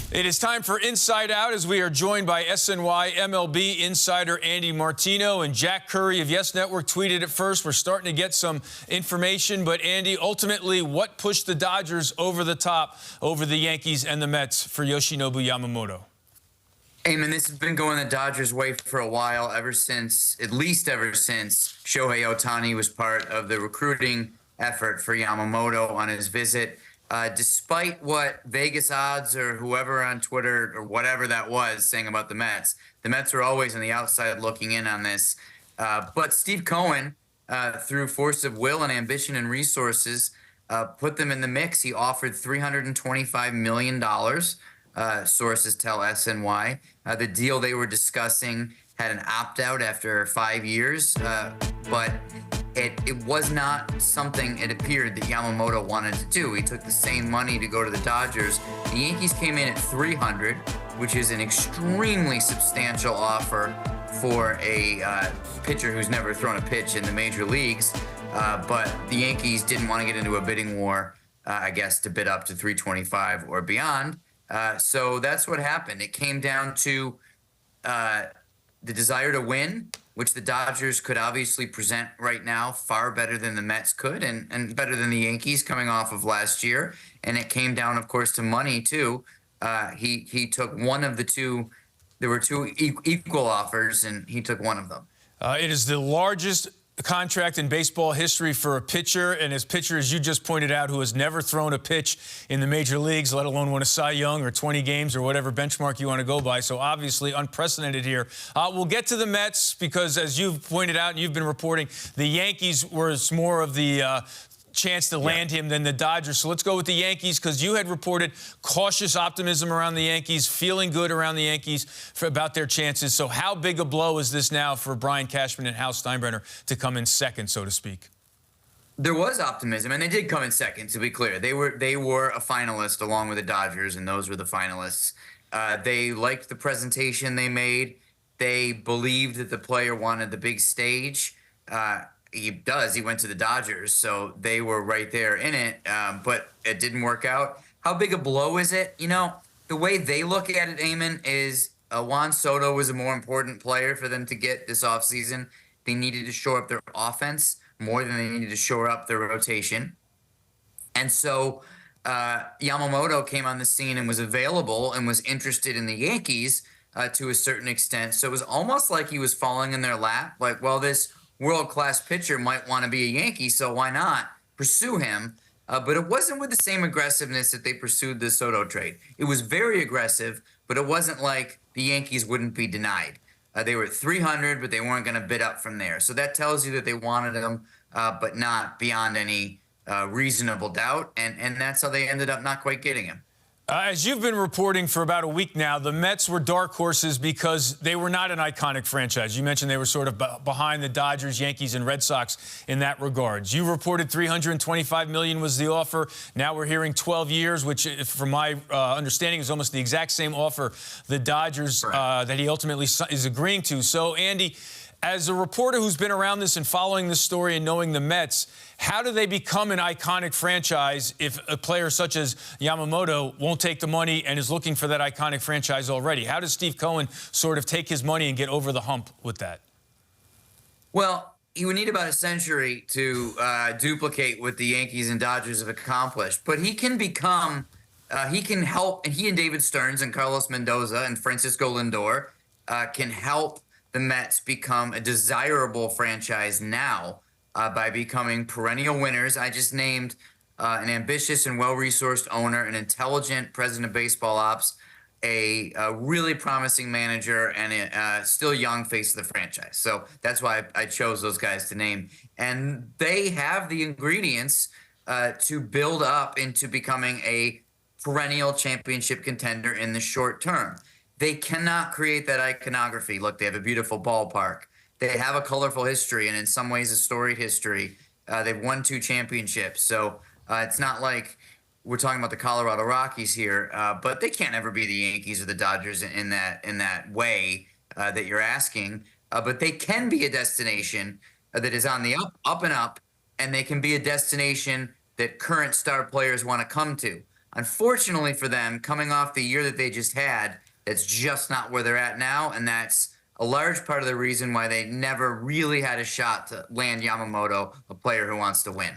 It is time for Inside Out as we are joined by SNY MLB insider Andy Martino, and Jack Curry of Yes Network tweeted it first. We're starting to get some information, but Andy, ultimately, what pushed the Dodgers over the top over the Yankees and the Mets for Yoshinobu Yamamoto? Eamon, this has been going the Dodgers' way for a while, at least ever since Shohei Ohtani was part of the recruiting effort for Yamamoto on his visit. Despite what Vegas odds or whoever on Twitter or whatever that was saying about the Mets were always on the outside looking in on this. But Steve Cohen, through force of will and ambition and resources, put them in the mix. He offered $325 million. Sources tell SNY. The deal they were discussing had an opt-out after 5 years, but it was not something, it appeared, that Yamamoto wanted to do. He took the same money to go to the Dodgers. The Yankees came in at $300, which is an extremely substantial offer for a pitcher who's never thrown a pitch in the major leagues. But the Yankees didn't want to get into a bidding war, I guess, to bid up to $325 or beyond. So that's what happened. It came down to the desire to win, which the Dodgers could obviously present right now far better than the Mets could, and better than the Yankees coming off of last year. And it came down, of course, to money, too. He took one of the two. There were two equal offers, and he took one of them. It is the largest contract in baseball history for a pitcher, and as pitcher, as you just pointed out, who has never thrown a pitch in the major leagues, let alone won a Cy Young or 20 games or whatever benchmark you want to go by. So obviously unprecedented here. We'll get to the Mets because, as you've pointed out and you've been reporting, the Yankees was more of the chance to land him than the Dodgers. So let's go with the Yankees, because you had reported cautious optimism around the Yankees, feeling good around the Yankees about their chances. So how big a blow is this now for Brian Cashman and Hal Steinbrenner to come in second, so to speak? There was optimism, and they did come in second, to be clear. They were a finalist along with the Dodgers, and those were the finalists. They liked the presentation they made. They believed that the player wanted the big stage. He does. He went to the Dodgers, so they were right there in it, but it didn't work out. How big a blow is it? You know, the way they look at it, Eamon, is Juan Soto was a more important player for them to get this offseason. They needed to shore up their offense more than they needed to shore up their rotation. And so Yamamoto came on the scene and was available and was interested in the Yankees to a certain extent. So it was almost like he was falling in their lap, like, well, this world-class pitcher might want to be a Yankee, so why not pursue him? But it wasn't with the same aggressiveness that they pursued the Soto trade. It was very aggressive, but it wasn't like the Yankees wouldn't be denied. They were at $300, but they weren't going to bid up from there. So that tells you that they wanted him, but not beyond any reasonable doubt, and that's how they ended up not quite getting him. As you've been reporting for about a week now, the Mets were dark horses because they were not an iconic franchise. You mentioned they were sort of behind the Dodgers, Yankees, and Red Sox in that regards. You reported $325 million was the offer. Now we're hearing 12 years, which, from my understanding, is almost the exact same offer the Dodgers that he ultimately is agreeing to. So, Andy, as a reporter who's been around this and following this story and knowing the Mets, how do they become an iconic franchise if a player such as Yamamoto won't take the money and is looking for that iconic franchise already? How does Steve Cohen sort of take his money and get over the hump with that? Well, he would need about a century to duplicate what the Yankees and Dodgers have accomplished. But he can become, he can help, and he and David Stearns and Carlos Mendoza and Francisco Lindor can help the Mets become a desirable franchise now by becoming perennial winners. I just named an ambitious and well-resourced owner, an intelligent president of baseball ops, a really promising manager, and a still young face of the franchise. So that's why I chose those guys to name. And they have the ingredients to build up into becoming a perennial championship contender in the short term. They cannot create that iconography. Look, they have a beautiful ballpark. They have a colorful history, and in some ways a storied history. They've won 2 championships. So it's not like we're talking about the Colorado Rockies here, but they can't ever be the Yankees or the Dodgers in that way that you're asking. But they can be a destination that is on the up and up, and they can be a destination that current star players want to come to. Unfortunately for them, coming off the year that they just had, that's just not where they're at now, and that's a large part of the reason why they never really had a shot to land Yamamoto, a player who wants to win.